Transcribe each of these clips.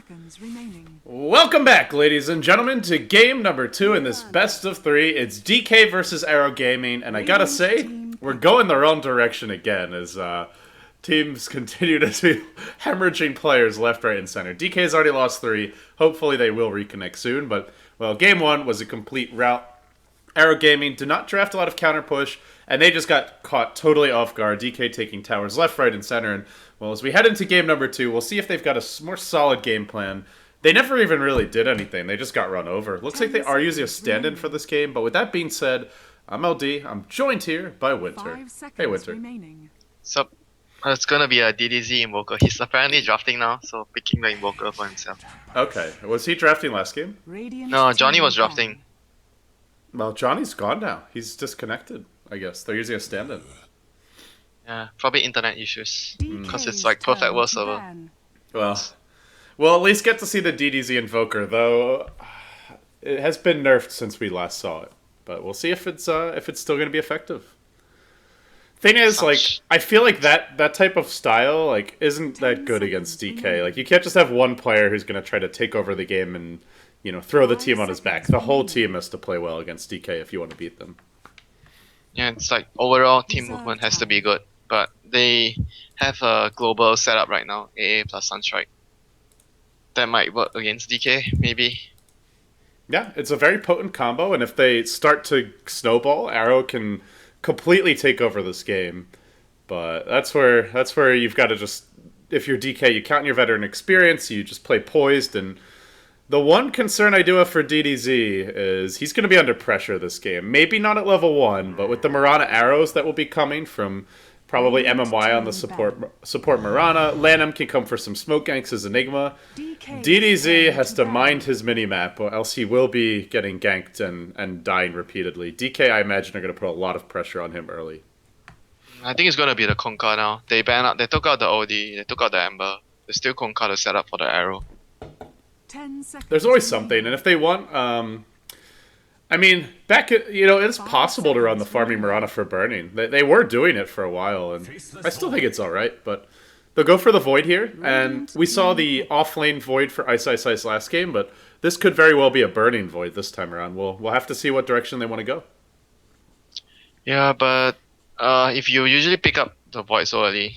seconds remaining. Welcome back, ladies and gentlemen, to game number 2 in this best of 3. It's DK versus Arrow Gaming, and I gotta say, we're going the wrong direction again as teams continue to be hemorrhaging players left, right, and center. DK's already lost 3. Hopefully they will reconnect soon, but, well, game 1 was a complete rout. Arrow Gaming did not draft a lot of counter push, and they just got caught totally off guard. DK taking towers left, right, and center, and well, as we head into game number 2, we'll see if they've got a more solid game plan. They never even really did anything. They just got run over. Looks like they are using a stand-in for this game, but with that being said, I'm LD. I'm joined here by Winter. Hey, Winter. So, it's gonna be a DDZ invoker. He's apparently drafting now, so picking the invoker for himself. Okay. Was he drafting last game? No, Johnny was drafting. Well, Johnny's gone now. He's disconnected, I guess. They're using a stand-in. Yeah, probably internet issues. Because it's like perfect world server. Well, we'll at least get to see the DDZ Invoker, though it has been nerfed since we last saw it. But we'll see if it's still going to be effective. Thing is, like, I feel like that type of style like isn't that good against DK. Like, you can't just have one player who's going to try to take over the game and, you know, throw the team on his back. The whole team has to play well against DK if you want to beat them. Yeah, it's like overall team movement has to be good. But they have a global setup right now, AA plus Sunstrike. That might work against DK, maybe. Yeah, it's a very potent combo, and if they start to snowball, Arrow can completely take over this game. But that's where you've got to just, if you're DK, you count your veteran experience, you just play poised, and the one concern I do have for DDZ is he's going to be under pressure this game. Maybe not at level 1, but with the Mirana arrows that will be coming from probably MMY on the support Mirana. Lanham can come for some smoke ganks as Enigma. DDZ has to mind his minimap, or else he will be getting ganked and dying repeatedly. DK, I imagine, are going to put a lot of pressure on him early. I think it's going to be the Conker now. They took out the OD, they took out the Ember. They still Conker the setup for the arrow. There's always something, and if they want... I mean, it's possible to run the farming Mirana for burning. They were doing it for a while, and I still think it's alright, but they'll go for the Void here, and we saw the off-lane Void for Ice Ice Ice last game, but this could very well be a burning Void this time around. We'll have to see what direction they want to go. Yeah, but if you usually pick up the Void so early,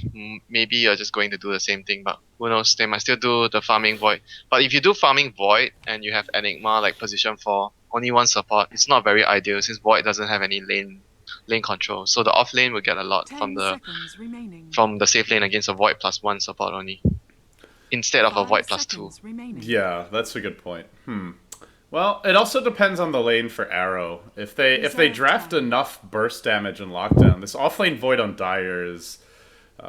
maybe you're just going to do the same thing, but who knows, they might still do the farming Void. But if you do farming Void, and you have Enigma like position 4, only one support, it's not very ideal since Void doesn't have any lane control. So the off lane will get a lot from the safe lane against a Void plus 1 support only, instead of a Void plus 2. Yeah, that's a good point. Well, it also depends on the lane for Arrow. If they draft enough burst damage and lockdown, this offlane Void on Dire is...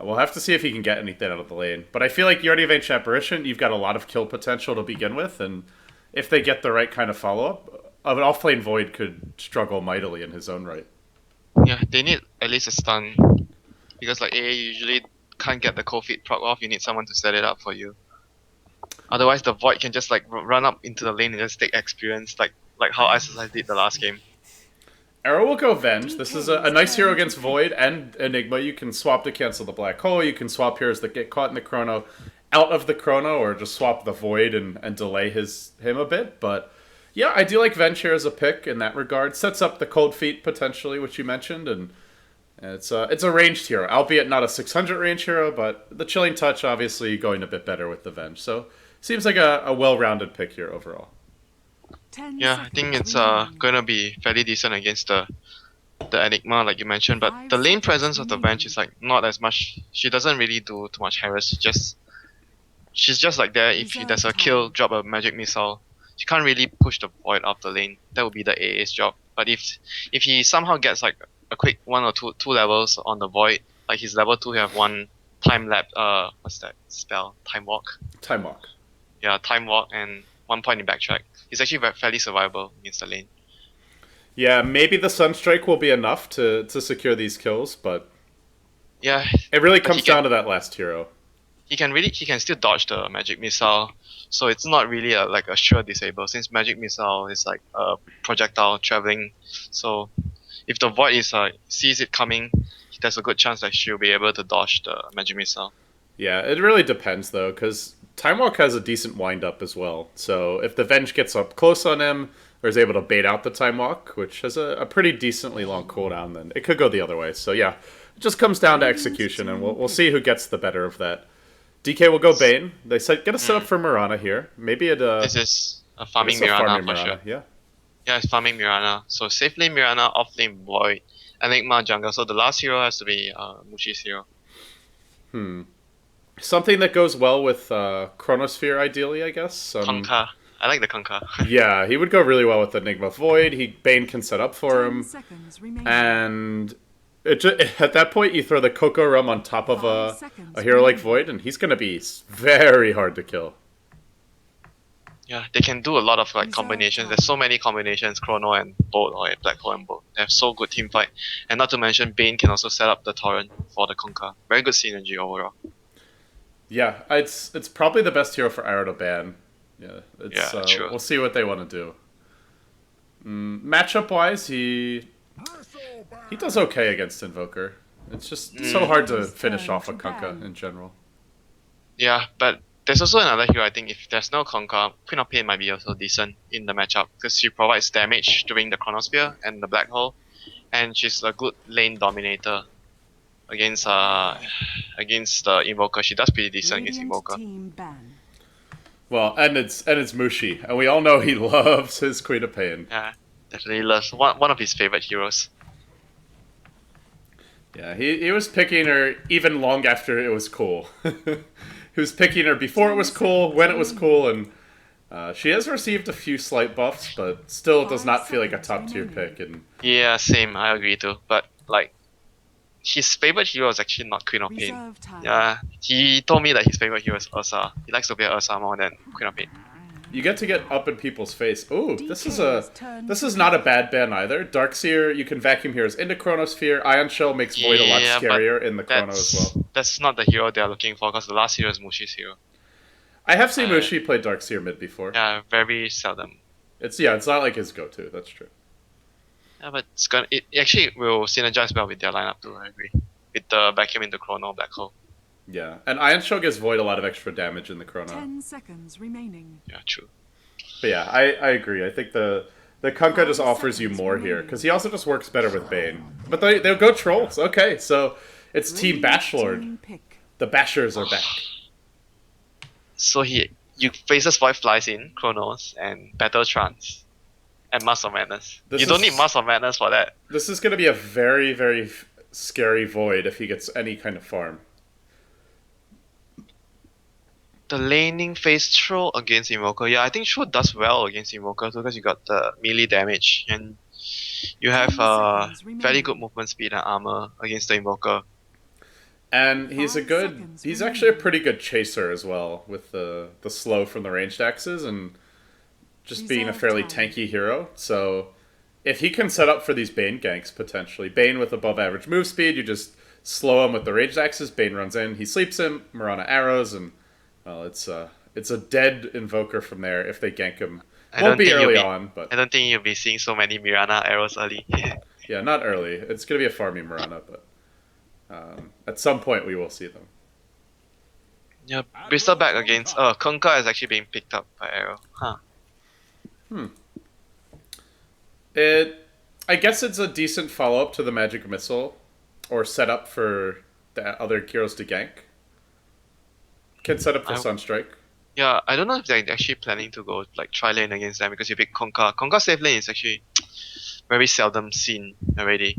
we'll have to see if he can get anything out of the lane. But I feel like you already have Ancient Apparition, you've got a lot of kill potential to begin with, and if they get the right kind of follow-up, an offlane Void could struggle mightily in his own right. Yeah, they need at least a stun. Because like AA usually can't get the cold feet proc off, you need someone to set it up for you. Otherwise the Void can just like run up into the lane and just take experience, like how ISSI did the last game. Arrow will go Venge. This is a nice hero against Void and Enigma. You can swap to cancel the Black Hole, you can swap heroes that get caught in the Chrono out of the Chrono, or just swap the Void and delay him a bit, but yeah, I do like Venge here as a pick in that regard. Sets up the Cold Feet, potentially, which you mentioned, and it's a ranged hero. Albeit not a 600 range hero, but the Chilling Touch obviously going a bit better with the Venge. So, seems like a well-rounded pick here overall. Yeah, I think it's going to be fairly decent against the Enigma, like you mentioned, but the lane presence of the Venge is like not as much. She doesn't really do too much harass. She's just like there. If there's a kill, drop a magic missile. She can't really push the Void off the lane. That would be the AA's job. But if he somehow gets like a quick 1 or 2 levels on the Void, like his level 2, he have one time lapse. What's that spell? Time walk. Time walk. Yeah, time walk and 1 point in backtrack. He's actually fairly survivable against the lane. Yeah, maybe the Sunstrike will be enough to secure these kills, but yeah, it really comes down to that last hero. He can still dodge the magic missile, so it's not really like a sure disable since magic missile is like a projectile traveling. So if the Void sees it coming, there's a good chance that she'll be able to dodge the magic missile. Yeah, it really depends though, because Time Walk has a decent wind up as well. So if the Venge gets up close on him, or is able to bait out the Time Walk, which has a pretty decently long cooldown, then it could go the other way. So yeah, it just comes down to execution, and we'll see who gets the better of that. DK will go Bane. They said get a setup for Mirana here. Maybe it. This is a farming it's a Mirana farming for Mirana, sure. yeah. Yeah, it's farming Mirana. So safe lane Mirana, off lane Void, Enigma jungle. So the last hero has to be Mushi's hero. Something that goes well with Chronosphere, ideally, I guess. Conka. I like the Conka. Yeah, he would go really well with Enigma Void. Bane can set up for him, and at that point you throw the Coco Rum on top of a hero like Void, and he's gonna be very hard to kill. Yeah, they can do a lot of like combinations. There's so many combinations, Chrono and Bolt or Black Hole and Bolt. They have so good team fight, and not to mention Bane can also set up the Torrent for the Conka. Very good synergy overall. Yeah, it's probably the best hero for Arrow to ban. Yeah, true. We'll see what they want to do. Matchup wise, he does okay against Invoker. It's just so hard to finish off a Kunkka in general. Yeah, but there's also another hero. I think if there's no Conka, Queen of Pain might be also decent in the matchup because she provides damage during the Chronosphere and the Black Hole, and she's a good lane dominator against the Invoker. She does pretty decent against Invoker. Well, and it's Mushi, and we all know he loves his Queen of Pain. Yeah, definitely loves one of his favorite heroes. Yeah, he was picking her even long after it was cool. He was picking her before it was cool, when it was cool, and she has received a few slight buffs, but still does not feel like a top tier pick. And yeah, same. I agree too. But like, his favorite hero is actually not Queen of Pain. Yeah, he told me that his favorite hero is Ursa. He likes to play Ursa more than Queen of Pain. You get to get up in people's face. Ooh, this is not a bad ban either. Darkseer, you can vacuum heroes into Chronosphere. Ion Shell makes Void a lot scarier in the Chrono as well. That's not the hero they're looking for because the last hero is Mushi's hero. I have seen Mushi play Darkseer mid before. Yeah, very seldom. It's not like his go-to. That's true. Yeah, but it actually will synergize well with their lineup too. I agree. With the vacuum into Chrono Black Hole. Yeah, and Ion Shell gives Void a lot of extra damage in the Chrono. 10 seconds remaining. Yeah, true. But yeah, I agree. I think the Kunkka just offers you more here because he also just works better with Bane. But they'll go Trolls. Okay, so it's Team Bashlord. The Bashers are back. So you faces Void Flies in Chronos and Battle Trance and Mask of Madness. You don't need Mask of Madness for that. This is going to be a very, very scary Void if he gets any kind of farm. The laning phase Troll against Invoker. Yeah, I think Troll does well against Invoker too because you got the melee damage and you have fairly good movement speed and armor against the Invoker. And he's actually a pretty good chaser as well with the slow from the ranged axes and just being a fairly tanky hero. So if he can set up for these Bane ganks potentially, Bane with above average move speed, you just slow him with the ranged axes, Bane runs in, he sleeps him, Mirana arrows, and well, it's a dead Invoker from there if they gank him. Won't be early on, but I don't think you'll be seeing so many Mirana arrows early. Yeah, not early. It's gonna be a farming Mirana, but at some point we will see them. Yeah, Bristol back against Kunkka is actually being picked up by Arrow. Huh. I guess it's a decent follow up to the Magic Missile, or setup for the other heroes to gank. Can set up for Sunstrike. Yeah, I don't know if they're actually planning to go like tri lane against them because you pick Kunkka. Kunkka safe lane is actually very seldom seen already.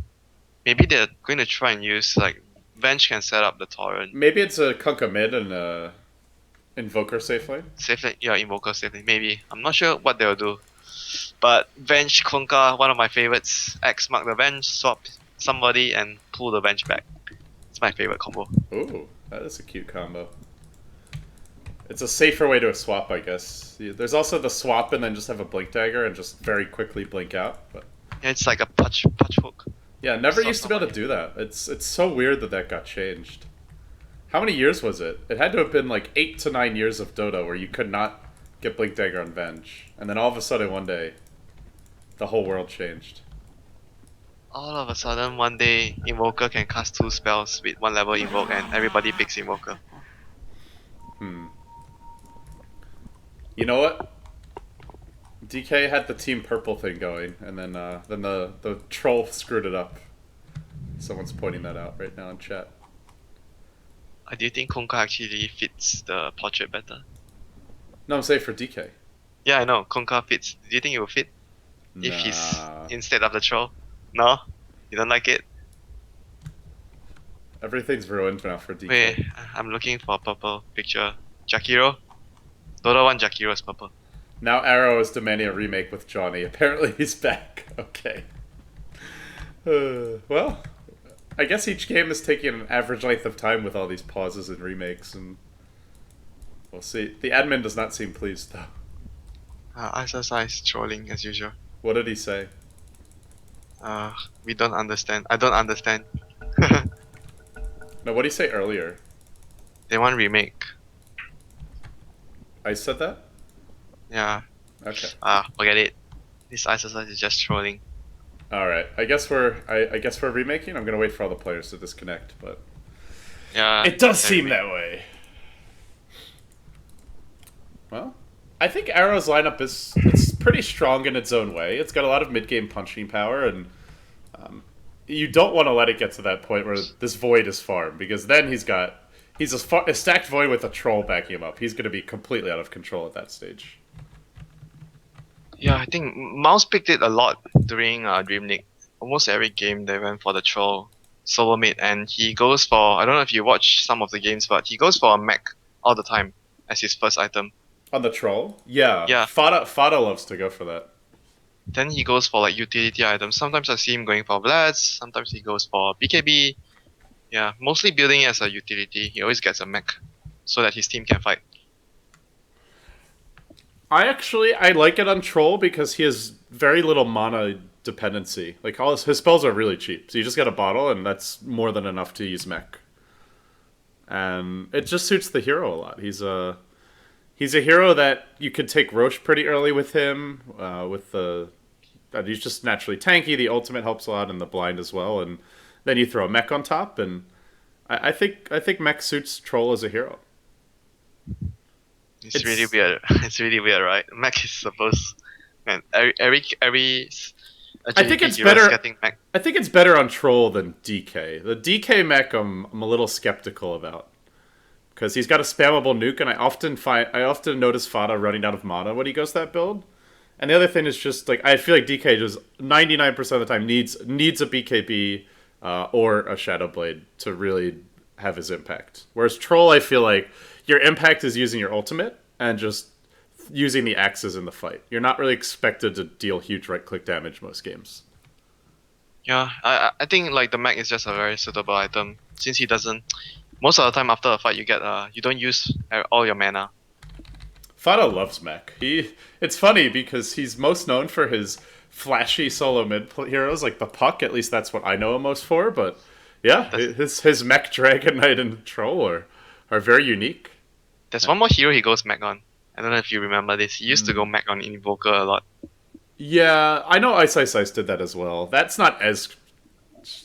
Maybe they're going to try and use like Venge can set up the Torrent. Maybe it's a Kunkka mid and a Invoker safe lane. Safe lane, yeah, Invoker safe lane. Maybe I'm not sure what they'll do. But Venge Kunkka, one of my favorites. X mark the Venge, swap somebody and pull the Venge back. It's my favorite combo. Ooh, that is a cute combo. It's a safer way to a swap, I guess. There's also the swap and then just have a blink dagger and just very quickly blink out. But yeah, it's like a punch hook. Yeah, never used to be able to do that. It's so weird that got changed. How many years was it? It had to have been like 8 to 9 years of Dota where you could not get blink dagger on Venge, and then all of a sudden one day, the whole world changed. All of a sudden one day, Invoker can cast 2 spells with 1 level Invoke, and everybody picks Invoker. You know what? DK had the team purple thing going, and then the troll screwed it up. Someone's pointing that out right now in chat. Do you think Konka actually fits the portrait better? No, I'm saying for DK. Yeah, I know. Konka fits. Do you think it will fit if he's Nah. instead of the troll? No? You don't like it? Everything's ruined now for DK. Wait, I'm looking for a purple picture. Jakiro? Total one Jakiro is purple. Now Arrow is demanding a remake with Johnny. Apparently he's back. Okay. Well, I guess each game is taking an average length of time with all these pauses and remakes, and we'll see. The admin does not seem pleased, though. SSI is trolling as usual. What did he say? We don't understand. I don't understand. No, what did he say earlier? They want remake. I said that? Yeah. Okay. Forget it. This SSI is just trolling. Alright. I guess we're remaking. I'm gonna wait for all the players to disconnect, but Yeah. it does seem that way. Well, I think Arrow's lineup it's pretty strong in its own way. It's got a lot of mid-game punching power, and you don't want to let it get to that point where this Void is farmed, because then he's a stacked Void with a troll backing him up. He's going to be completely out of control at that stage. Yeah, I think Mouse picked it a lot during Dream League. Almost every game they went for the troll solo mid, and he goes for, I don't know if you watch some of the games, but he goes for a mech all the time as his first item. On the troll? Yeah. Yeah. Fada loves to go for that. Then he goes for like utility items. Sometimes I see him going for Blades, sometimes he goes for BKB. Yeah, mostly building as a utility. He always gets a mech so that his team can fight. I like it on troll because he has very little mana dependency. Like all his spells are really cheap. So you just get a bottle and that's more than enough to use mech. And it just suits the hero a lot. He's a hero that you could take Roche pretty early with him. He's just naturally tanky. The ultimate helps a lot, and the blind as well. And then you throw a mech on top, and I think mech suits troll as a hero. It's really weird. It's really weird, right? Mech is supposed, man. Every I think it's hero is better. getting mech. I think it's better on troll than DK. The DK mech I'm a little skeptical about, because he's got a spammable nuke, and I often notice Fada running out of mana when he goes that build. And the other thing is just like I feel like DK just 99% of the time needs a BKB or a Shadow Blade to really have his impact. Whereas troll, I feel like your impact is using your ultimate and just using the axes in the fight. You're not really expected to deal huge right-click damage most games. Yeah, I think like the mech is just a very suitable item since he doesn't. Most of the time after a fight, you don't use all your mana. Fada loves mech. It's funny because he's most known for his flashy solo mid heroes like the Puck. At least that's what I know him most for. But yeah, his mech Dragon Knight and Troll are very unique. There's one more hero he goes mech on. I don't know if you remember this. He used to go mech on Invoker a lot. Yeah, I know Ice did that as well. That's not as...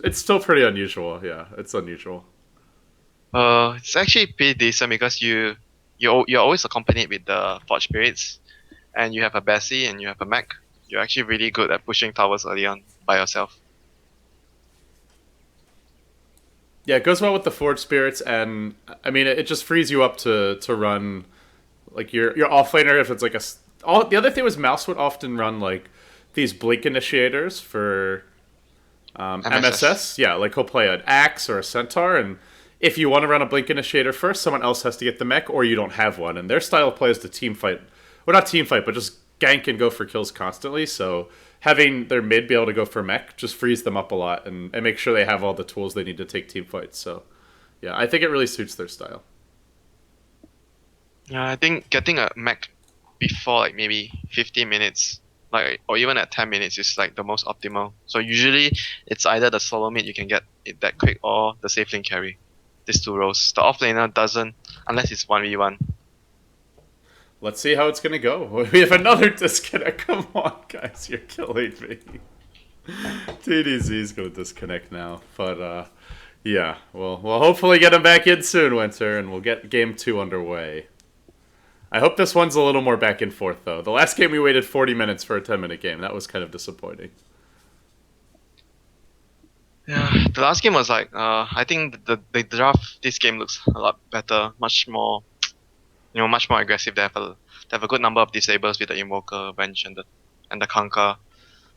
It's still pretty unusual. Yeah, it's unusual. It's actually pretty decent because you're always accompanied with the Forge Spirits, and you have a Bessie and you have a mech. You're actually really good at pushing towers early on by yourself. Yeah, it goes well with the Forge Spirits, and I mean it just frees you up to run like your offlaner if it's like the other thing was Mouse would often run like these blink initiators for MSS. Yeah, like he'll play an axe or a centaur, and if you want to run a blink initiator first, someone else has to get the mech, or you don't have one. And their style of play is to team fight, well, not team fight, but just gank and go for kills constantly. So having their mid be able to go for mech just frees them up a lot and make sure they have all the tools they need to take team fights. So yeah, I think it really suits their style. Yeah, I think getting a mech before like maybe 15 minutes, like or even at 10 minutes is like the most optimal. So usually it's either the solo mid you can get it that quick or the safe lane carry. These two roles. The offlaner doesn't unless it's 1v1. Let's see how it's gonna go. We have another disconnect. Come on, guys, you're killing me. TDZ is gonna disconnect now, but yeah, we'll hopefully get him back in soon, Winter, and we'll get game 2 underway. I hope this one's a little more back and forth, though. The last game we waited 40 minutes for a 10-minute game. That was kind of disappointing. Yeah, the last game was like, I think the draft this game looks a lot better, much more, much more aggressive. They have a good number of disables with the Invoker, Bench, and the Kanka.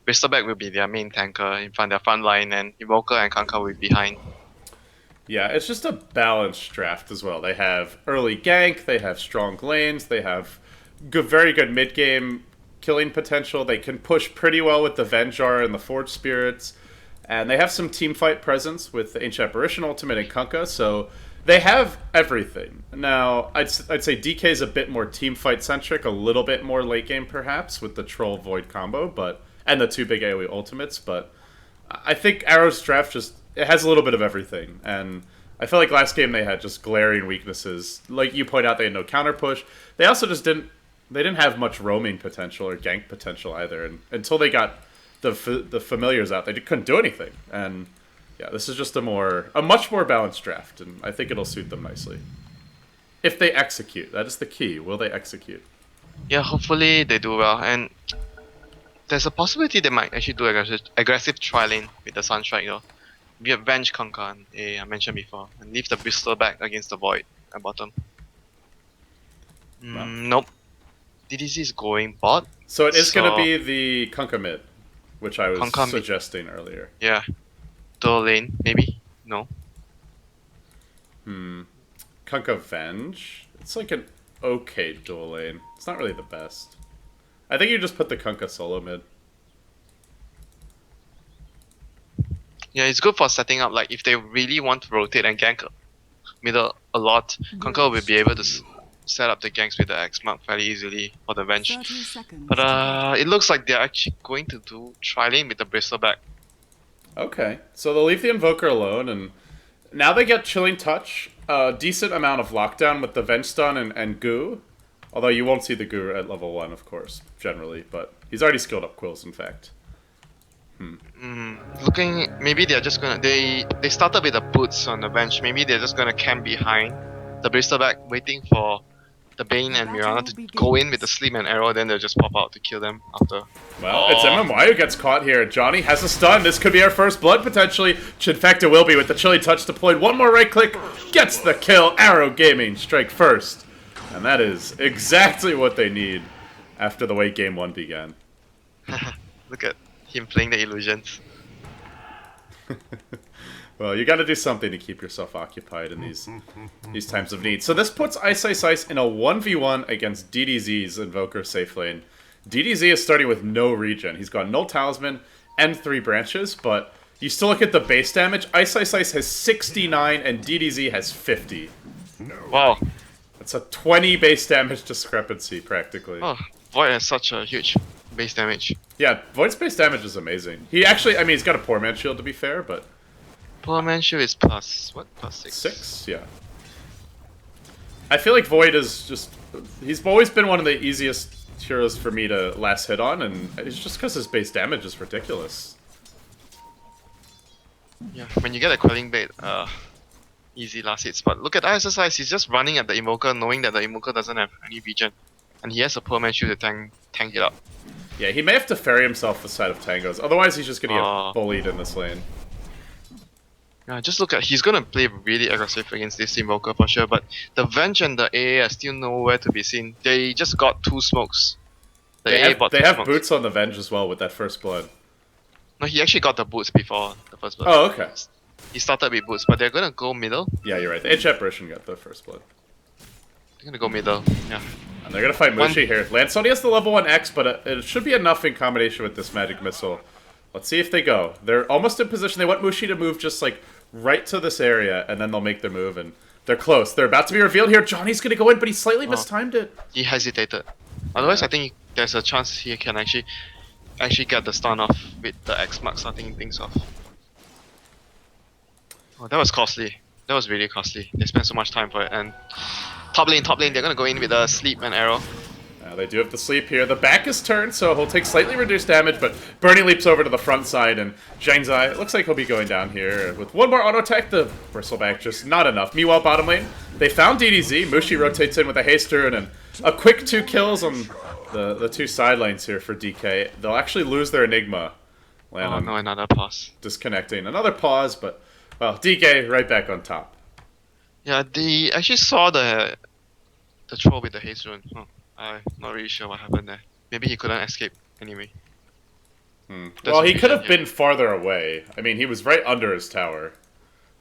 Bristleback will be their main tanker in front their front line, and Invoker and Kanka will be behind. Yeah, it's just a balanced draft as well. They have early gank, they have strong lanes, they have very good mid-game killing potential. They can push pretty well with the Venjar and the Forge Spirits. And they have some team fight presence with the Ancient Apparition Ultimate and Kunkka, so they have everything. Now, I'd say DK is a bit more team fight centric, a little bit more late game perhaps with the Troll Void combo, and the 2 big AoE ultimates, but I think Arrow's draft it has a little bit of everything, and I feel like last game they had just glaring weaknesses. Like you point out, they had no counter push. They also just didn't have much roaming potential or gank potential either, and until they got the familiars out, they couldn't do anything. And yeah, this is just a much more balanced draft, and I think it'll suit them nicely. If they execute, that is the key. Will they execute? Yeah, hopefully they do well, and there's a possibility they might actually do aggressive trialing with the Sunstrike though. We have Venge Kanka and I mentioned before, and leave the Bristol back against the Void at bottom. Nope. DDZ is going bot. So it is going to be the Kunkka mid, which I was Kunkka suggesting earlier. Yeah. Dual lane, maybe? No. Kunkka Venge? It's like an okay dual lane. It's not really the best. I think you just put the Kunkka solo mid. Yeah, it's good for setting up, like, if they really want to rotate and gank middle a lot, Kunkka will be able to set up the ganks with the X-Mark fairly easily for the Venge. But it looks like they're actually going to do trialing with the Bristleback. Okay, so they'll leave the Invoker alone, and now they get Chilling Touch, a decent amount of lockdown with the Venge Stun and Goo. Although you won't see the Goo at level 1, of course, generally, but he's already skilled up Quills, in fact. Looking, maybe they're just gonna, they started with the boots on the bench, maybe they're just gonna camp behind the Bristleback, waiting for the Bane and Mirana to go in with the Sleep and Arrow, then they'll just pop out to kill them after. Well, it's MMY who gets caught here. Johnny has a stun. This could be our first blood, potentially. In fact, it will be with the Chilly Touch deployed. One more right click, gets the kill. Arrow Gaming strike first. And that is exactly what they need after the way Game 1 began. Look at him playing the illusions. Well, you got to do something to keep yourself occupied in these times of need. So this puts Ice Ice Ice in a 1v1 against DDZ's Invoker safe lane. DDZ is starting with no regen. He's got no Talisman and 3 branches, but you still look at the base damage. Ice Ice Ice has 69 and DDZ has 50. Wow. That's a 20 base damage discrepancy, practically. Oh, Void has such a huge base damage. Yeah, Void's base damage is amazing. He actually, I mean, he's got a Poor Man Shield to be fair, but... Poor Man Shield is plus, what? Plus 6? 6, yeah. I feel like Void is just... He's always been one of the easiest heroes for me to last hit on, and it's just because his base damage is ridiculous. Yeah, when you get a Quelling Bait, easy last hits. But look at ISSIs, he's just running at the Invoker, knowing that the Invoker doesn't have any regen. And he has a Poor Man Shield to tank it up. Yeah, he may have to ferry himself the side of Tangos, otherwise he's just going to get bullied in this lane. Yeah, just look at, he's gonna play really aggressive against this Invoker for sure, but the Venge and the AA are still nowhere to be seen. They just got 2 smokes. They have boots on the Venge as well with that first blood. No, he actually got the boots before the first blood. Oh, okay. He started with boots, but they're gonna go middle. Yeah, you're right. The Ancient Apparition got the first blood. They're gonna go middle, yeah. And they're gonna fight Mushi here. Lance only has the level 1 X, but it should be enough in combination with this Magic Missile. Let's see if they go. They're almost in position. They want Mushi to move just like right to this area, and then they'll make their move, and they're close. They're about to be revealed here. Johnny's gonna go in, but he slightly mistimed it. He hesitated. Otherwise, I think there's a chance he can actually get the stun off with the X mark starting things off. Oh, that was costly. That was really costly. They spent so much time for it, and top lane, they're gonna go in with a Sleep and Arrow. They do have the sleep here. The back is turned, so he'll take slightly reduced damage, but Bernie leaps over to the front side, and Zhang Zai, it looks like he'll be going down here. With one more auto attack, the Bristleback just not enough. Meanwhile, bottom lane, they found DDZ. Mushi rotates in with a haste rune, and a quick 2 kills on the 2 side lanes here for DK. They'll actually lose their Enigma. Oh no, another pause. Disconnecting. Another pause, but, well, DK right back on top. Yeah, they actually saw the troll with the haze rune. Huh. I'm not really sure what happened there. Maybe he couldn't escape anyway. Well, he could have been farther away. I mean, he was right under his tower.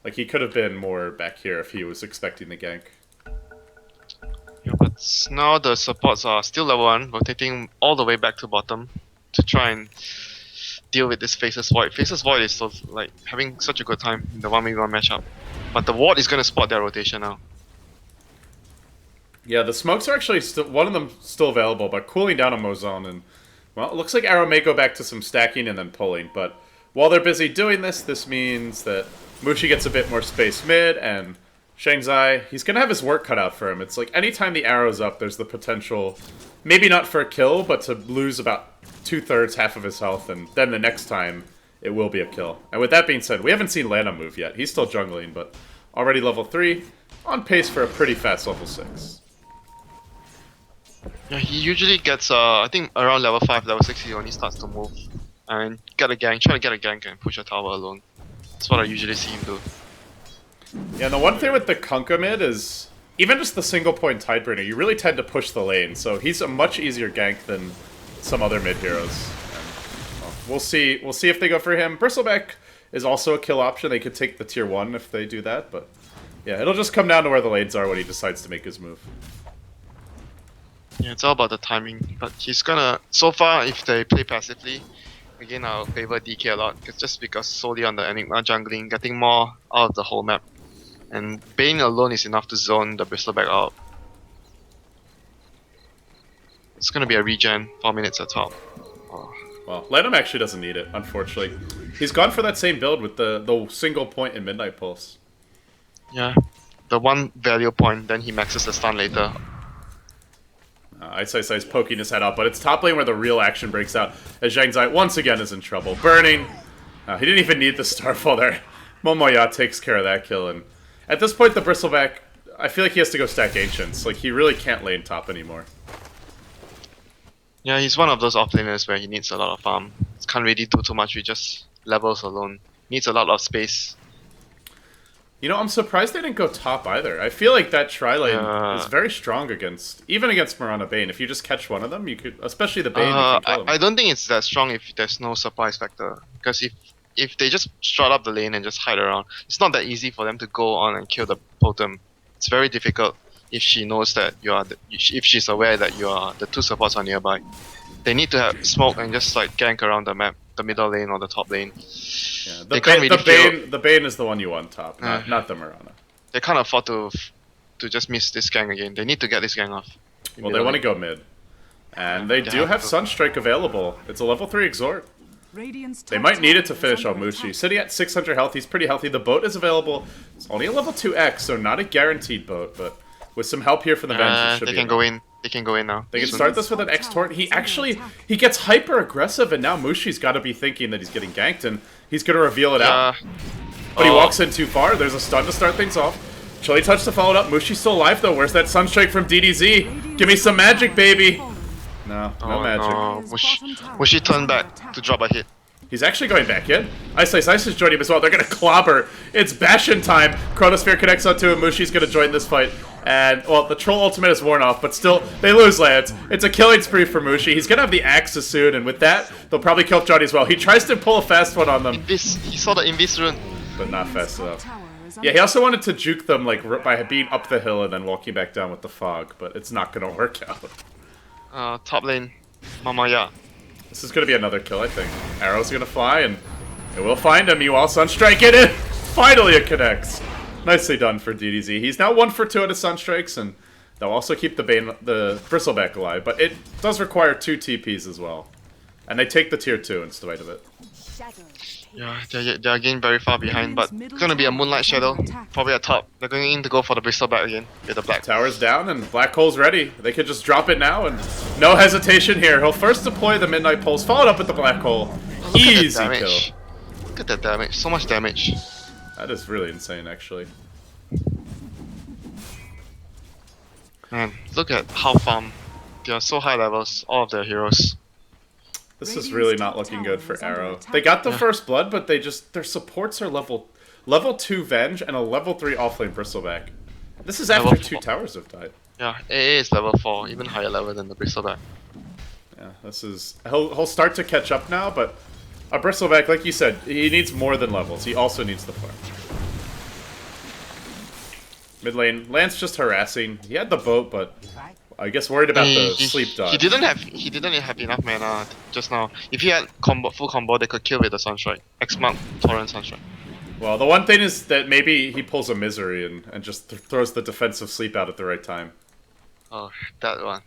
Like, he could have been more back here if he was expecting the gank. Yeah, but now the supports are still level 1, rotating all the way back to bottom to try and deal with this Faceless Void. Faceless Void is so, like having such a good time in the 1v1 matchup. But the ward is going to spot their rotation now. Yeah, the smokes are actually still, one of them still available, but cooling down on Mozon. And, well, it looks like Arrow may go back to some stacking and then pulling. But while they're busy doing this, this means that Mushi gets a bit more space mid, and Shangzai, he's going to have his work cut out for him. It's like anytime the arrow's up, there's the potential, maybe not for a kill, but to lose about 2/3, half of his health, and then the next time, it will be a kill. And with that being said, we haven't seen Lana move yet. He's still jungling, but already level 3, on pace for a pretty fast level 6. Yeah, he usually gets, I think around level 5, level 6 he only starts to move. And get a gank, try to get a gank and push a tower alone. That's what I usually see him do. Yeah, and the one thing with the Kunkka mid is, even just the single point Tidebringer, you really tend to push the lane, so he's a much easier gank than some other mid heroes. And, well, we'll see if they go for him. Bristleback is also a kill option. They could take the tier 1 if they do that, but yeah, it'll just come down to where the lanes are when he decides to make his move. Yeah, it's all about the timing. But he's gonna, so far, if they play passively, again, I'll favor DK a lot, just because solely on the Enigma jungling, getting more out of the whole map. And Bane alone is enough to zone the Bristleback out. It's gonna be a regen, 4 minutes at top. Oh. Well, Lanham actually doesn't need it, unfortunately. He's gone for that same build with the single point in Midnight Pulse. Yeah, the one value point, then he maxes the stun later. Ice is poking his head out, but it's top lane where the real action breaks out, as Zhang Zai once again is in trouble. Burning. He didn't even need the Starfall there. Momoya takes care of that kill, and at this point the Bristleback, I feel like he has to go stack Ancients. Like, he really can't lane top anymore. Yeah, he's one of those offlaners where he needs a lot of farm. Can't really do too much with just levels alone. Needs a lot of space. You know, I'm surprised they didn't go top either. I feel like that tri-lane is very strong against, even against Mirana Bane. If you just catch one of them, you could, especially the Bane, you can kill them. I don't think it's that strong if there's no surprise factor. Because if they just strut up the lane and just hide around, it's not that easy for them to go on and kill the Totem. It's very difficult if she knows that you are, if she's aware that you are, the 2 supports are nearby. They need to have smoke and just like gank around the map, the middle lane or the top lane. Yeah, the Bane is the one you want top, not the Mirana. They can't afford to just miss this gang again. They need to get this gang off. Well, they want to go mid. And they do have Sunstrike available. It's a level 3 Exhort. They might need it to finish Mushi. Sitting at 600 health, he's pretty healthy. The boat is available. It's only a level 2x, so not a guaranteed boat, but with some help here from the bench, it should they be can go in. They can go in now. They can start this with an X-Tort. He gets hyper-aggressive, and now Mushi's got to be thinking that he's getting ganked, and he's going to reveal it out. But he walks in too far. There's a stun to start things off. Chilly Touch to follow it up. Mushi's still alive, though. Where's that Sunstrike from DDZ? Give me some magic, baby! No magic. No. Mushi turned back to drop a hit. He's actually going back in. Ice is joining him as well. They're going to clobber. It's Bastion time. Chronosphere connects onto him. Mushi's going to join this fight. And, well, the Troll ultimate is worn off, but still, they lose Lance. It's a killing spree for Mushi. He's going to have the Axes soon, and with that, they'll probably kill Johnny as well. He tries to pull a fast one on them. He saw the Invis rune. But not fast enough. Yeah, he also wanted to juke them, like, by being up the hill and then walking back down with the fog, but it's not going to work out. Top lane. Mamaya. This is going to be another kill, I think. Arrow's going to fly, and it will find him. You all Sunstrike it in! Finally it connects! Nicely done for DDZ. He's now 1 for 2 out of Sunstrikes, and they'll also keep the Bristleback alive, but it does require 2 TPs as well. And they take the tier 2 in spite of it. Yeah, they're again very far behind, but it's gonna be a Moonlight Shadow, probably at top. They're going in to go for the Bristleback again, with the black. Tower's down, and Black Hole's ready. They could just drop it now, and no hesitation here. He'll first deploy the Midnight Pulse, followed up with the Black Hole. Easy kill. Look at that damage, so much damage. That is really insane, actually. Man, look at how farm. They are so high levels, all of their heroes. This is really not looking good for Arrow. They got the first blood, but their supports are level 2 Venge and a level 3 offlane Bristleback. This is after 2 towers have died. Yeah, AA is level 4, even higher level than the Bristleback. Yeah, this is... He'll start to catch up now, but a Bristleback, like you said, he needs more than levels. He also needs the farm. Mid lane, Lance just harassing. He had the boat, but I guess worried about the sleep dodge. He didn't have enough mana just now. If he had full combo, they could kill with the Sunstrike. X-Mark, Torrent, Sunstrike. Well, the one thing is that maybe he pulls a Misery and just throws the defensive sleep out at the right time. Oh, that one.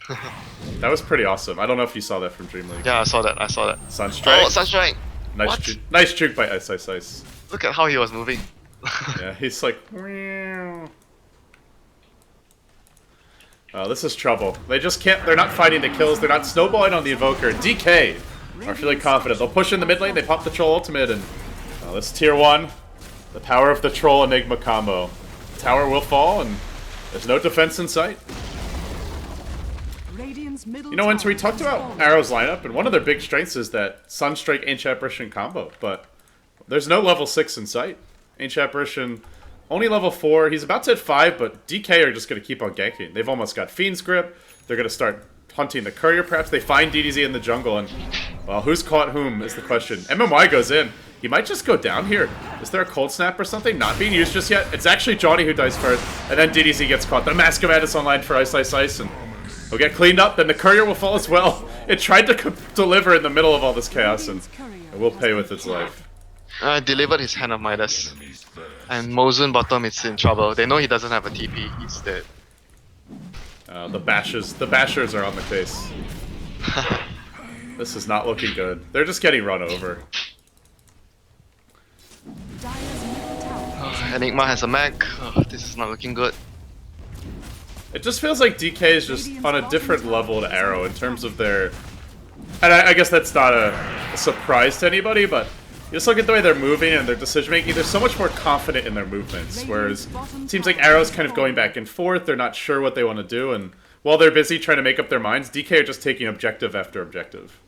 That was pretty awesome. I don't know if you saw that from Dream League. Yeah, I saw that. Sunstrike. Oh, Sunstrike! Nice juke by Ice. Look at how he was moving. Yeah, he's like... Oh, this is trouble. They just can't... They're not fighting the kills. They're not snowballing on the Invoker. DK are feeling confident. They'll push in the mid lane. They pop the Troll ultimate, and... Oh, this tier 1. The power of the Troll Enigma combo. The tower will fall, and there's no defense in sight. You know, Winter, we talked about Arrow's lineup, and one of their big strengths is that Sunstrike Ancient Apparition combo, but there's no level 6 in sight. Ancient Apparition... Only level 4. He's about to hit 5, but DK are just going to keep on ganking. They've almost got Fiend's Grip. They're going to start hunting the Courier, perhaps. They find DDZ in the jungle, and, well, who's caught whom is the question. MMY goes in. He might just go down here. Is there a Cold Snap or something? Not being used just yet. It's actually Johnny who dies first, and then DDZ gets caught. The Mask of Madness online for Ice, and he'll get cleaned up, then the Courier will fall as well. It tried to deliver in the middle of all this chaos, and it will pay with its life. Delivered his Hand of Midas. And Mozun bottom is in trouble. They know he doesn't have a TP. He's dead. The Bashers are on the case. This is not looking good. They're just getting run over. Enigma has a mech. Oh, this is not looking good. It just feels like DK is just on a different level to Arrow in terms of their... And I guess that's not a surprise to anybody, but you just look at the way they're moving and their decision-making, they're so much more confident in their movements, whereas it seems like Arrow's kind of going back and forth, they're not sure what they want to do, and while they're busy trying to make up their minds, DK are just taking objective after objective.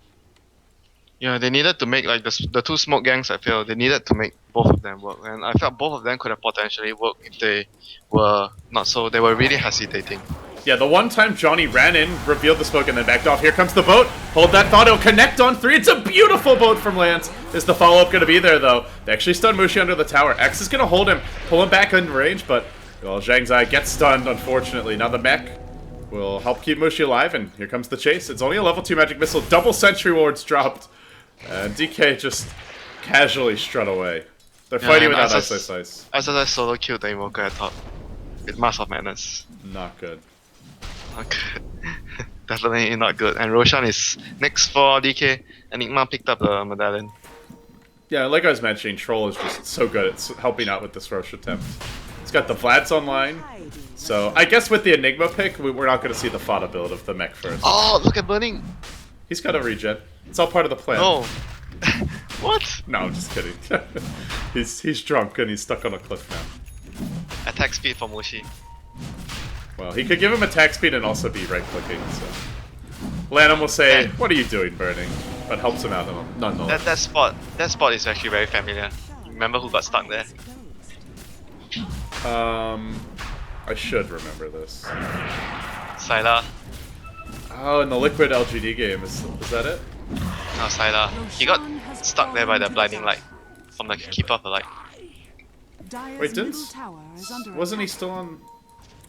Yeah, they needed to make, like, the two smoke gangs, I feel, they needed to make both of them work, and I felt both of them could have potentially worked if they were not so, they were really hesitating. Yeah, the one time Johnny ran in, revealed the smoke, and then backed off. Here comes the boat. Hold that thought. It'll connect on 3. It's a beautiful boat from Lance. Is the follow-up going to be there, though? They actually stunned Mushi under the tower. X is going to hold him, pull him back in range, but, well, Zhang Zai gets stunned, unfortunately. Now the mech will help keep Mushi alive, and here comes the chase. It's only a level 2 magic missile. Double sentry wards dropped. And DK just casually strut away. They're fighting without Ice. SSI solo killed the Invoker at top. With Mask of Madness. Not good. Not good. Definitely not good. And Roshan is next for DK. Enigma picked up the medallion. Yeah, like I was mentioning, Troll is just so good at helping out with this Rosh attempt. He's got the Vlads online, so I guess with the Enigma pick, we're not going to see the Fada build of the mech first. Oh, look at Burning! He's got a regen. It's all part of the plan. Oh. What? No, I'm just kidding. he's drunk and he's stuck on a cliff now. Attack speed for Mushi. Well, he could give him attack speed and also be right-clicking, so... Lanham will say, "What are you doing, Burning?" But helps him out nonetheless. That spot is actually very familiar. You remember who got stuck there? I should remember this. Sylar. Oh, in the Liquid LGD game, is that it? No, Sylar. He got stuck there by the blinding light from the Keeper of the Light. Wait, wasn't he still on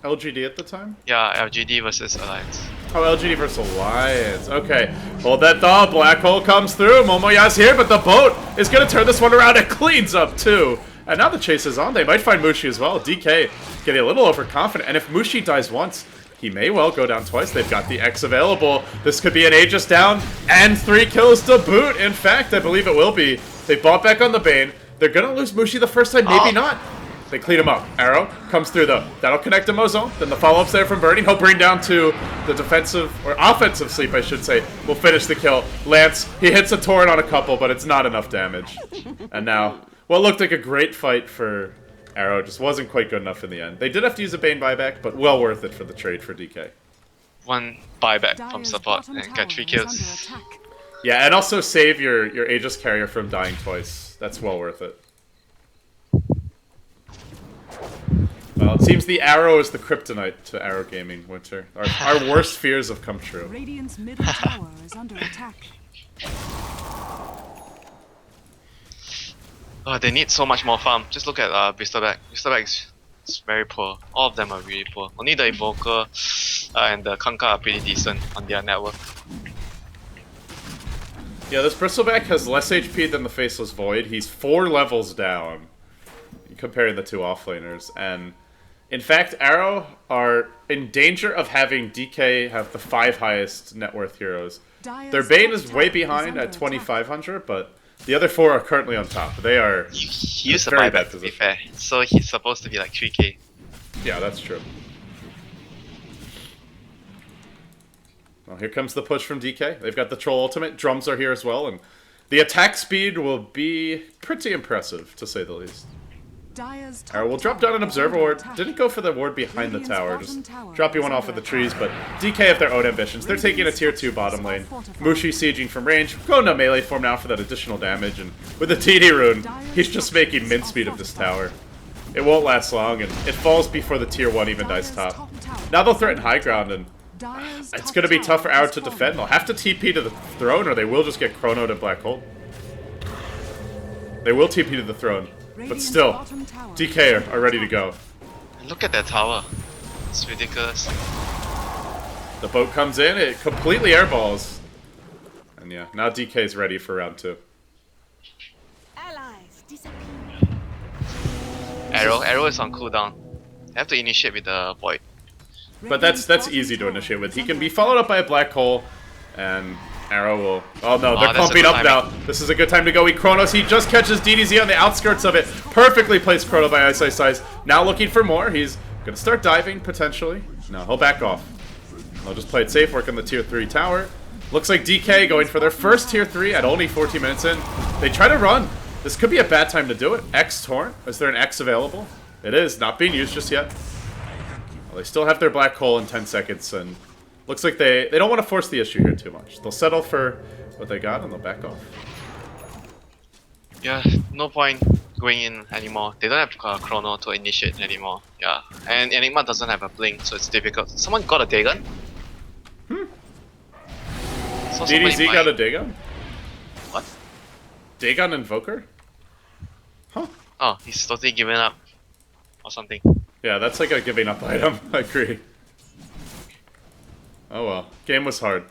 LGD at the time? Yeah, LGD versus Alliance. Oh, LGD versus Alliance. Okay. Hold that thought. Black Hole comes through. Momoya's here, but the boat is going to turn this one around. It cleans up, too. And now the chase is on. They might find Mushi as well. DK getting a little overconfident. And if Mushi dies once, he may well go down twice. They've got the X available. This could be an Aegis down and 3 kills to boot. In fact, I believe it will be. They bought back on the Bane. They're going to lose Mushi the first time. Maybe not. They clean him up. Arrow comes through, though. That'll connect to Mozone. Then the follow-up's there from Burning. He'll bring down to the defensive, or offensive sleep, I should say. Will finish the kill. Lance, he hits a torrent on a couple, but it's not enough damage. And now, what looked like a great fight for Arrow just wasn't quite good enough in the end. They did have to use a Bane buyback, but well worth it for the trade for DK. One buyback from Dire's support bottom and get 3 tower is under kills. attack. Yeah, and also save your Aegis carrier from dying twice. That's well worth it. Well, it seems the Arrow is the kryptonite to Arrow Gaming, Winter. Our worst fears have come true. Radiant's middle tower is under attack. Oh, they need so much more farm. Just look at Bristleback. Bristleback is very poor. All of them are really poor. Only the Evoker and the Kanka are pretty decent on their network. Yeah, this Bristleback has less HP than the Faceless Void. He's 4 levels down, comparing the two offlaners. And in fact, Arrow are in danger of having DK have the 5 highest net worth heroes. Their Bane is way behind at 2,500, but the other 4 are currently on top. They are He used a very bad buyback to be position. fair, so he's supposed to be like 3k. Yeah, that's true. Well, here comes the push from DK. They've got the Troll Ultimate. Drums are here as well, and the attack speed will be pretty impressive, to say the least. Dire's top Alright, we'll drop tower down an is Observer under Ward. attack. Didn't go for the ward behind the Radiant's tower, bottom just tower drop you is one off under of the trees, but attack. DK have their own ambitions. They're taking a tier 2 bottom lane. Mushi sieging from range, going to melee form now for that additional damage, and with the TD rune, he's just making mincemeat of this tower. It won't last long, and it falls before the tier 1 even dies Dire's top. tower Now they'll threaten high ground, and Dire's it's top going to be tower tough for Arrow has to fallen. defend. They'll have to TP to the throne, or they will just get chronoed and black hole. They will TP to the throne, but Radiant's still, bottom tower is DK under are ready to attack. go. Look at that tower. It's ridiculous. The boat comes in, it completely airballs. And yeah, now DK is ready for round 2. Allies disappear. Arrow is on cooldown. They have to initiate with the Void. But that's easy to initiate with. He can be followed up by a black hole, and Arrow will... Oh no, they're that's a pumping good up now. timing. This is a good time to go. He Chronos, he just catches DDZ on the outskirts of it. Perfectly placed Chrono by Ice Ice Ice. Now looking for more. He's gonna start diving, potentially. No, he'll back off. They'll just play it safe, work on the tier 3 tower. Looks like DK going for their first tier 3 at only 14 minutes in. They try to run. This could be a bad time to do it. X Torrent. Is there an X available? It is. Not being used just yet. Well, they still have their black hole in 10 seconds, and looks like they don't want to force the issue here too much. They'll settle for what they got, and they'll back off. Yeah, no point going in anymore. They don't have Chrono to initiate anymore. Yeah, and Enigma doesn't have a blink, so it's difficult. Someone got a Dagon? So somebody DDZ might- got a Dagon? What? Dagon Invoker? Huh. Oh, he's totally given up. Or something. Yeah, that's like a giving up item. I agree. Oh well. Game was hard.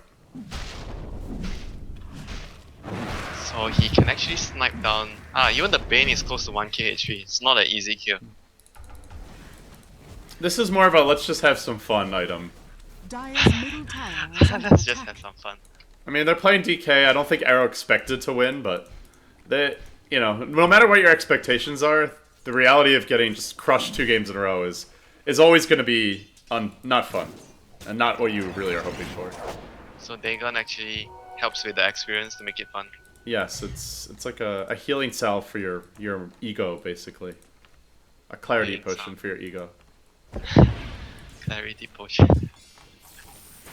So he can actually snipe down... even the Bane is close to 1k HP. It's not an easy kill. This is more of a let's just have some fun item. Dire's middle tower is under Let's just attack. have some fun. I mean, they're playing DK. I don't think Arrow expected to win, but they, you know, no matter what your expectations are, the reality of getting just crushed 2 games in a row is always going to be not fun, and not what you really are hoping for. So Dagon actually helps with the experience to make it fun. Yes, it's like a healing salve for your ego, basically. A clarity Healing potion salve. for your ego. Clarity potion.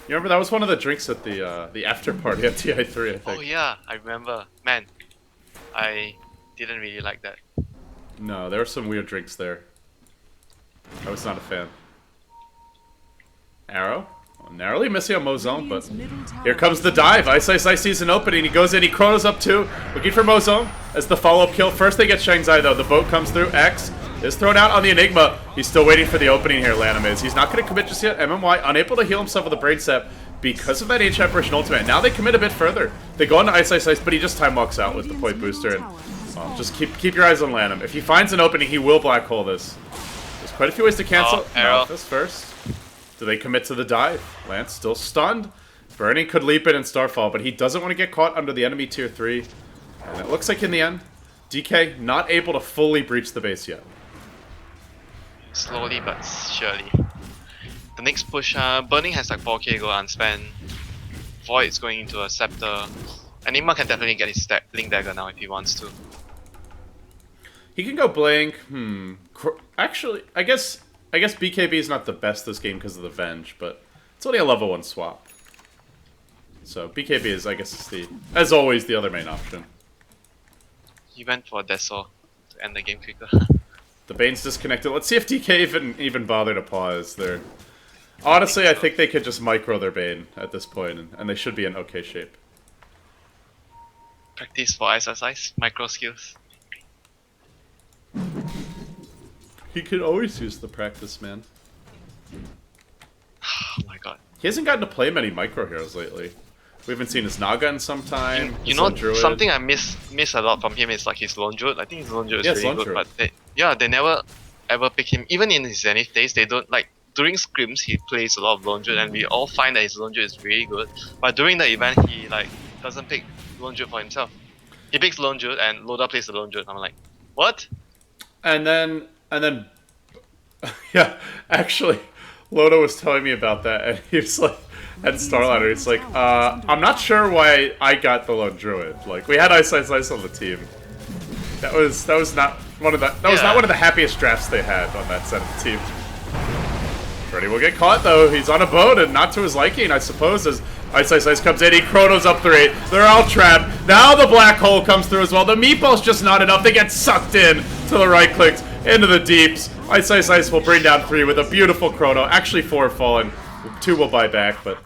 You remember that was one of the drinks at the after party at TI3, I think. Oh yeah, I remember. Man, I didn't really like that. No, there were some weird drinks there. I was not a fan. Arrow? Well, narrowly missing on Mozone, but Radiant's middle tower here comes is the under dive. Ice Ice Ice sees an opening. He goes in, he chronos up too. Looking for Mozone as the follow-up kill. First they get Shanghai though. The boat comes through. X is thrown out on the Enigma. He's still waiting for the opening here, Lanham is. He's not going to commit just yet. MMY unable to heal himself with a Brain Sap because of that Age Apparition ultimate. Now they commit a bit further. They go into Ice Ice Ice, but he just time walks out with the point booster. And well, just keep your eyes on Lanham. If he finds an opening, he will black hole this. There's quite a few ways to cancel. Arrow. This first. Do they commit to the dive? Lance still stunned. Burning could leap in and Starfall, but he doesn't want to get caught under the enemy tier 3. And it looks like in the end, DK not able to fully breach the base yet. Slowly but surely. The next push, Burning has like 4k go unspent. Void's going into a Scepter. Enigma can definitely get his Link Dagger now if he wants to. He can go Blink. Actually, I guess BKB is not the best this game because of the Venge, but it's only a level 1 swap. So BKB is, I guess, as always, the other main option. He went for Desol to end the game quicker. The Bane's disconnected. Let's see if DK even bother to pause there. Honestly, I think they could just micro their Bane at this point, and they should be in okay shape. Practice for exercise, micro skills. He could always use the practice, man. Oh my god. He hasn't gotten to play many micro heroes lately. We haven't seen his Naga in some time. You know, something I miss a lot from him is like his Lone Druid. I think his Lone Druid is really good, but they never ever pick him. Even in his Zenith days, they don't like. During scrims, he plays a lot of Lone Druid, and we all find that his Lone Druid is really good. But during the event, he like doesn't pick Lone Druid for himself. He picks Lone Druid, and Loda plays the Lone Druid. I'm like, what? And then, yeah, actually, Loda was telling me about that, and he was like, at Starlighter, he's like, I'm not sure why I got the Lone Druid. Like, we had Ice Ice on the team. That was not one of the happiest drafts they had on that side of the team. Freddy will get caught though. He's on a boat and not to his liking, I suppose, as Ice comes in. He chronos up 3. They're all trapped. Now the black hole comes through as well. The meatball's just not enough. They get sucked in to the right clicks into the deeps. Ice will bring down 3 with a beautiful chrono. Actually 4 have fallen. 2 will buy back, but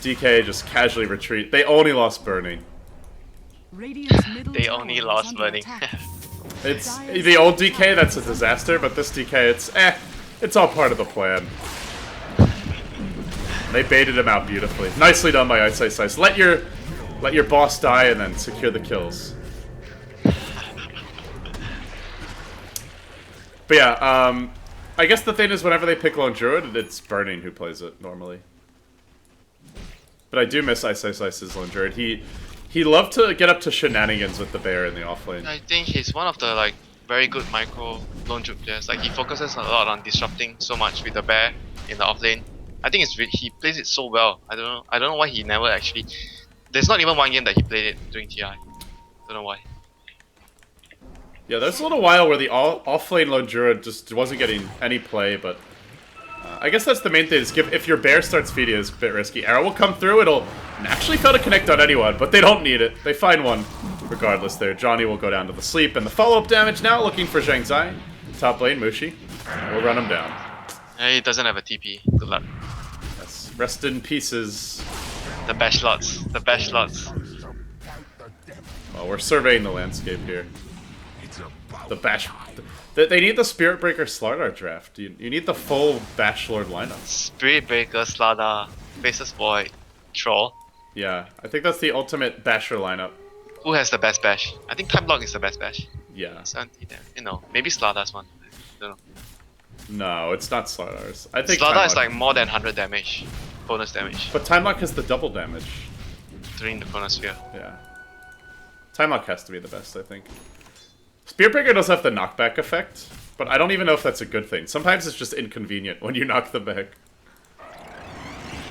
DK just casually retreat. They only lost Burning. They only lost Burning. It's the old DK that's a disaster, but this DK, it's all part of the plan. They baited him out beautifully. Nicely done by Ice. Let your boss die and then secure the kills. But yeah, I guess the thing is whenever they pick Lone Druid, it's Burning who plays it normally. But I do miss Ice's Lone Druid. He loved to get up to shenanigans with the bear in the offlane. I think he's one of the like very good micro Lone Druid players. Like he focuses a lot on disrupting so much with the bear in the offlane. I think he plays it so well. I don't know why he never actually. There's not even one game that he played it during TI. Don't know why. Yeah, there's a little while where the offlane Lone Druid just wasn't getting any play, but I guess that's the main thing. Is if your bear starts feeding, it's a bit risky. Arrow will come through. It'll actually fail to connect on anyone, but they don't need it. They find one regardless. There, Johnny will go down to the sleep, and the follow-up damage now looking for Zhang Zai. Top lane, Mushi. We'll run him down. He doesn't have a TP. Good luck. Yes. Rest in pieces. The best slots. The best slots. Well, we're surveying the landscape here. The Bash... They need the Spirit Breaker Slardar draft. You need the full Bash Lord lineup. Spirit Breaker, Slardar, Faceless Void, Troll. Yeah, I think that's the ultimate Basher lineup. Who has the best Bash? I think Time Block is the best Bash. Yeah. 70 there. You know, maybe Slardar's one. I don't know. No, it's not Slardar's. I think Slardar is like more than 100 damage. Bonus damage. But Time Lock has the double damage. During the Chronosphere. Yeah. Time Lock has to be the best, I think. Spearbreaker does have the knockback effect, but I don't even know if that's a good thing. Sometimes it's just inconvenient when you knock them back.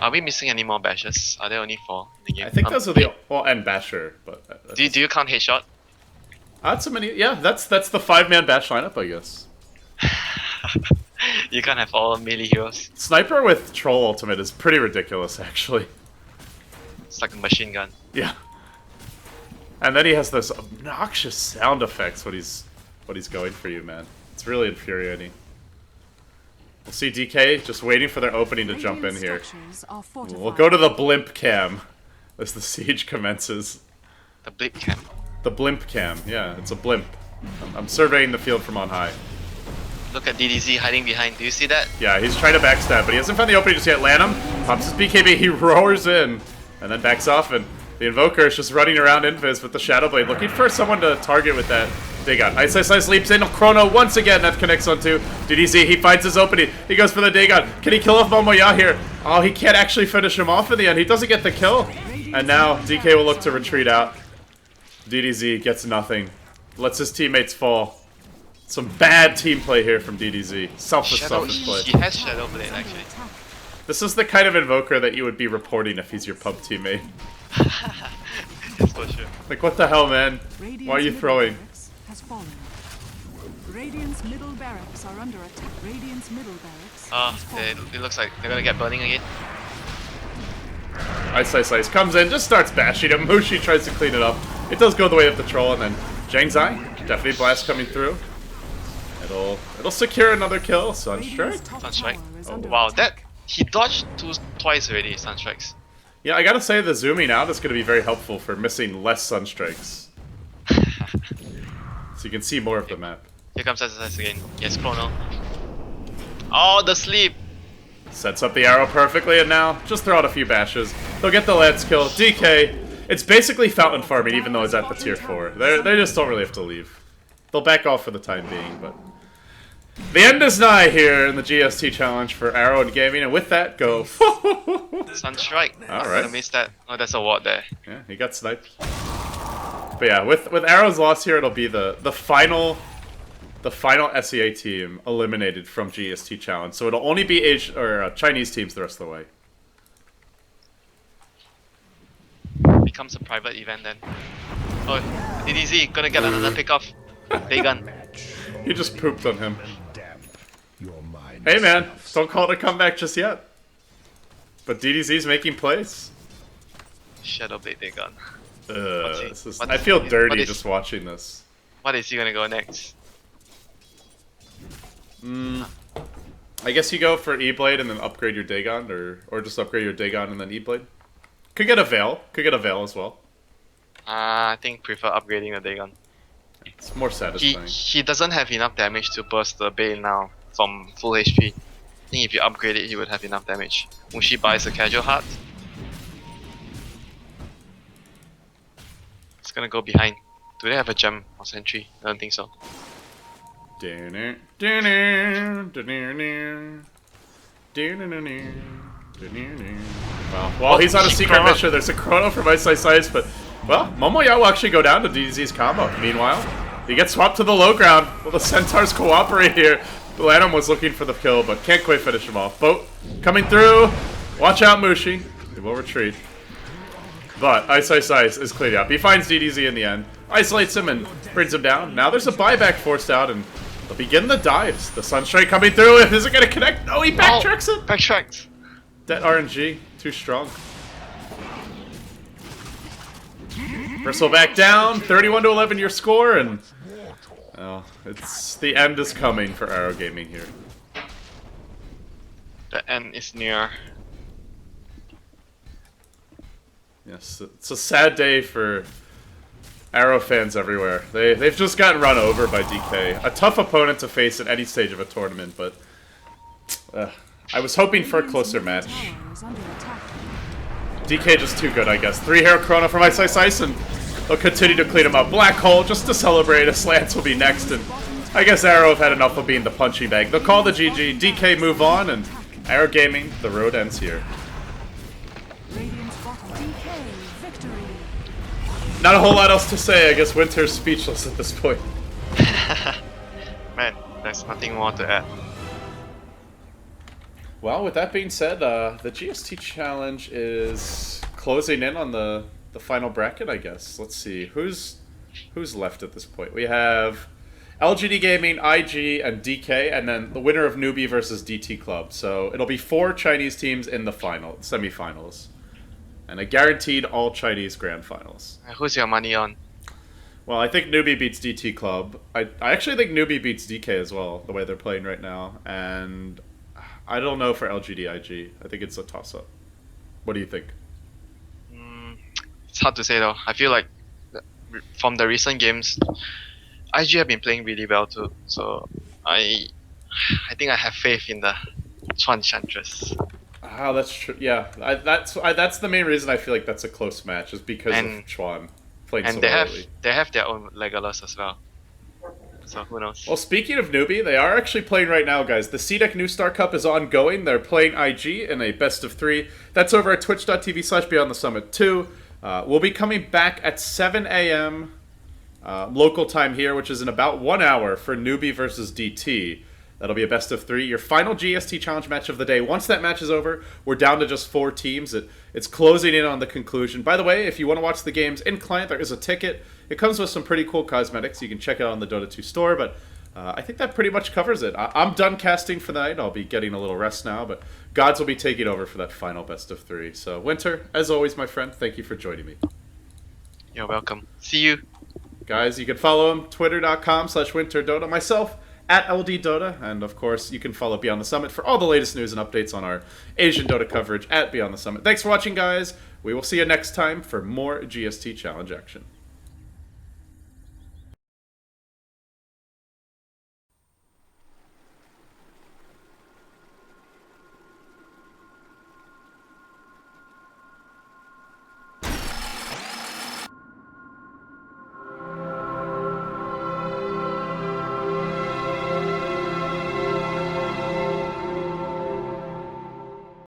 Are we missing any more Bashes? Are there only 4 in the game? I think those are the... Well, and Basher, but... Do you count Headshot? That's so many... Yeah, that's the 5-man Bash lineup, I guess. You can't have all melee heroes. Sniper with Troll Ultimate is pretty ridiculous, actually. It's like a machine gun. Yeah. And then he has those obnoxious sound effects when he's going for you, man. It's really infuriating. We'll see DK just waiting for their opening to jump in here. We'll go to the blimp cam as the siege commences. The blimp cam? The blimp cam, yeah, it's a blimp. I'm surveying the field from on high. Look at DDZ hiding behind, do you see that? Yeah, he's trying to backstab, but he hasn't found the opening just yet. Lanham pops his BKB, he roars in, and then backs off, and the Invoker is just running around Invis with the Shadow Blade, looking for someone to target with that. Dagon. Ice leaps in. Chrono once again. That connects on two. DDZ, he finds his opening. He goes for the Dagon. Can he kill off Momoya here? Oh, he can't actually finish him off in the end. He doesn't get the kill. And now DK will look to retreat out. DDZ gets nothing. Lets his teammates fall. Some bad team play here from DDZ. Selfish play. He has Shadow Blade, actually. This is the kind of Invoker that you would be reporting if he's your pub teammate. It's for sure. Like, what the hell, man? Why are you throwing? Radiant's middle barracks are under attack. Radiant's middle barracks. It looks like they're gonna get burning again. Ice comes in, just starts bashing him. Mushi tries to clean it up. It does go the way of the troll, and then Zhangzai, definitely blast coming through. It'll secure another kill. Sunstrike. Sunstrike. Oh, wow, he dodged twice already. Sunstrikes. Yeah, I gotta say the zooming out is gonna be very helpful for missing less Sunstrikes. So you can see more of the map. Here comes SSS again. Yes, Chrono. Oh, the sleep. Sets up the arrow perfectly, and now just throw out a few bashes. They'll get the lance kill. DK. It's basically fountain farming, even though it's at the tier 4. They just don't really have to leave. They'll back off for the time being, but the end is nigh here in the GST challenge for Arrow and Gaming, and with that, go. Sunstrike. Alright. I missed that. Oh, there's a ward there. Yeah, he got sniped. But yeah, with Arrow's loss here, it'll be the final SEA team eliminated from GST challenge. So it'll only be Chinese teams the rest of the way. Becomes a private event then. Oh, DDZ gonna get another pick off. Dagon. He just pooped on him. Hey man, don't call it a comeback just yet. But DDZ's making plays. Shadowblade Dagon. I feel dirty just watching this. What is he gonna go next? I guess you go for E-Blade and then upgrade your Dagon, or just upgrade your Dagon and then E-Blade. Could get a Veil. Could get a Veil as well. I think prefer upgrading a Dagon. It's more satisfying. He doesn't have enough damage to burst the Bane now from full HP. I think if you upgrade it, he would have enough damage. Mushi buys a casual heart. It's gonna go behind. Do they have a gem or sentry? I don't think so. Well, while he's on a secret mission, there's a chrono from Ice, but, well, Momoya will actually go down to DZ's combo. Meanwhile, he gets swapped to the low ground. Will the Centaurs cooperate here? Lanham was looking for the kill, but can't quite finish him off. Boat coming through. Watch out, Mushi. He will retreat. But Ice is cleared up. He finds DDZ in the end, isolates him, and brings him down. Now there's a buyback forced out, and they'll begin the dives. The Sunstrike coming through. Is it going to connect? No, he backtracks it. Backtracks. That RNG, too strong. Bristle back down, 31-11 your score, and the end is coming for Arrow Gaming here. The end is near. Yes, it's a sad day for Arrow fans everywhere. They've just gotten run over by DK. A tough opponent to face at any stage of a tournament, but I was hoping for a closer match. DK just too good, I guess. 3-hero Chrono from Ice, and they'll continue to clean him up. Black Hole just to celebrate. A Slants will be next, and I guess Arrow have had enough of being the punching bag. They'll call the GG. DK move on, and Arrow Gaming, the road ends here. Not a whole lot else to say. I guess Winter's speechless at this point. Man, there's nothing more to add. Well, with that being said, the GST challenge is closing in on the final bracket, I guess. Let's see. Who's left at this point? We have LGD Gaming, IG, and DK, and then the winner of Newbie versus DT Club. So it'll be 4 Chinese teams in the semifinals. And a guaranteed all-Chinese grand finals. Who's your money on? Well, I think Newbie beats DT Club. I actually think Newbie beats DK as well, the way they're playing right now. And I don't know for LGD-IG. I think it's a toss-up. What do you think? It's hard to say though. I feel like from the recent games, IG have been playing really well too. So I think I have faith in the Chuan Chantress. Oh, that's true. Yeah, that's the main reason I feel like that's a close match, is because of Chuan playing so early. They have their own Legolas as well. So who knows? Well, speaking of Newbie, they are actually playing right now, guys. The CDEC New Star Cup is ongoing. They're playing IG in a best of 3. That's over at twitch.tv/BeyondTheSummit 2. We'll be coming back at 7 a.m. Local time here, which is in about 1 hour for Newbie versus DT. That'll be a best of 3. Your final GST challenge match of the day. Once that match is over, we're down to just 4 teams. It's closing in on the conclusion. By the way, if you want to watch the games in client, there is a ticket. It comes with some pretty cool cosmetics. You can check it out on the Dota 2 store. But I think that pretty much covers it. I'm done casting for the night. I'll be getting a little rest now, but Gods will be taking over for that final best of 3. So, Winter, as always, my friend, thank you for joining me. You're welcome. See you. Guys, you can follow him, twitter.com/winterdota, myself, at LDDota, and of course, you can follow Beyond the Summit for all the latest news and updates on our Asian Dota coverage at Beyond the Summit. Thanks for watching, guys. We will see you next time for more GST Challenge action.